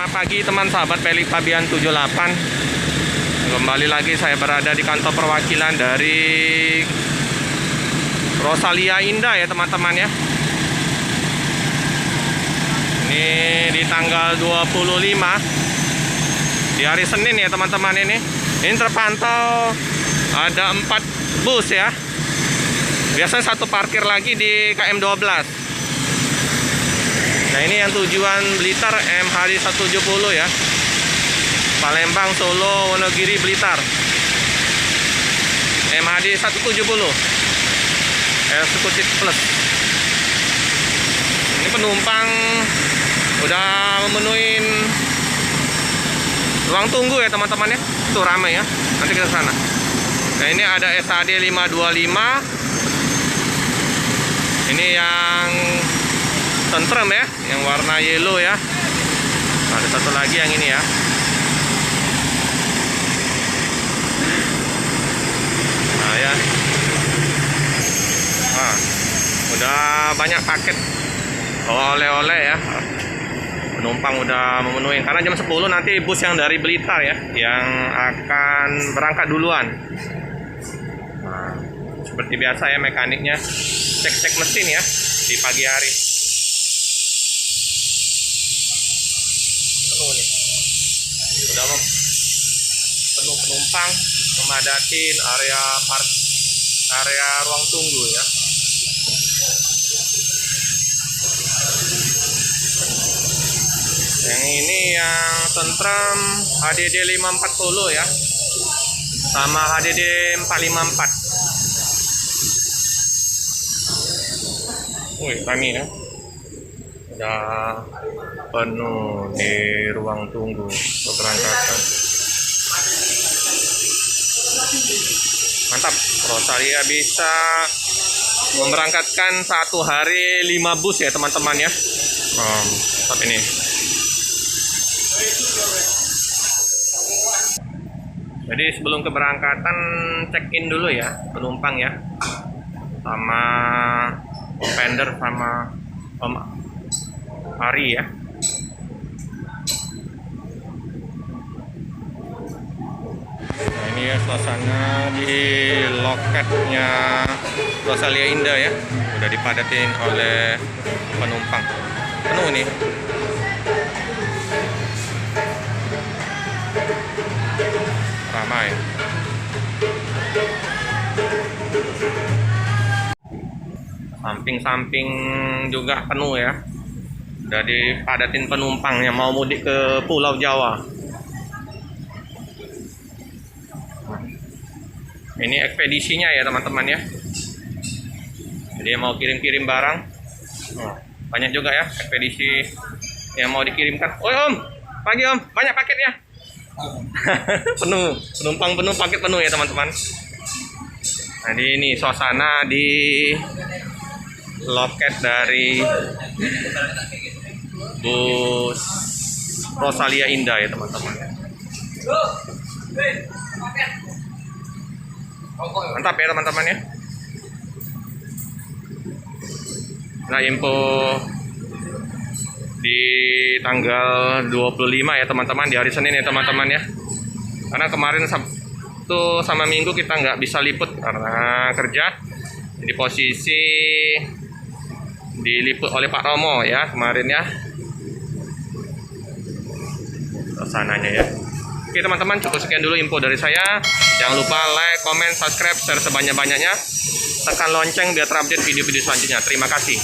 Selamat pagi teman sahabat Pelik Fabian 78. Kembali lagi saya berada di kantor perwakilan dari Rosalia Indah ya teman-teman ya. Ini di tanggal 25 di hari Senin ya teman-teman ini. Ini terpantau ada 4 bus ya. Biasanya satu parkir lagi di KM 12. Nah ini yang tujuan Blitar MHD 170 ya, Palembang, Solo, Wonogiri, Blitar MHD 170 Executive Plus. Ini penumpang udah memenuhi ruang tunggu ya teman-teman ya. Tuh ramai ya, nanti kita sana. Nah ini ada SAD 525. Ini yang tentrem ya, yang warna yellow ya. Ada satu lagi yang ini ya. Nah ya. Nah, udah banyak paket oleh-oleh ya. Penumpang udah memenuhi. Karena jam 10 nanti bus yang dari Blitar ya, yang akan berangkat duluan. Nah, seperti biasa ya mekaniknya cek-cek mesin ya di pagi hari. Udah penuh penumpang, memadatin area ruang tunggu ya. Yang ini yang tentrem HDD 540 ya, sama HDD 454. Wih, kami ya udah penuh di ruang tunggu keberangkatan. Mantap, Rosalia bisa memberangkatkan satu hari 5 bus ya teman-teman ya. Mantap ini. Jadi sebelum keberangkatan check in dulu ya penumpang ya, sama vendor sama Om Ari ya. Nah ini ya suasana di loketnya Rosalia Indah ya, udah dipadatin oleh penumpang, penuh nih. Ramai. Samping-samping juga penuh ya. Udah dipadatin penumpang yang mau mudik ke Pulau Jawa. Ini ekspedisinya ya teman-teman ya. Jadi yang mau kirim-kirim barang. Banyak juga ya ekspedisi yang mau dikirimkan. Oh Om, pagi Om, banyak paketnya. Penuh, penumpang penuh, paket penuh ya teman-teman. Jadi ini suasana di loket dari bus Rosalia Indah ya teman-teman. Mantap ya teman-teman ya. Nah info di tanggal 25 ya teman-teman, di hari Senin ya teman-teman ya. Karena kemarin Sabtu sama Minggu kita nggak bisa liput karena kerja. Jadi posisi diliput oleh Pak Romo ya kemarin ya suasananya ya. Oke teman-teman, cukup sekian dulu info dari saya. Jangan lupa like, comment, subscribe, share sebanyak-banyaknya. Tekan lonceng biar terupdate video-video selanjutnya. Terima kasih.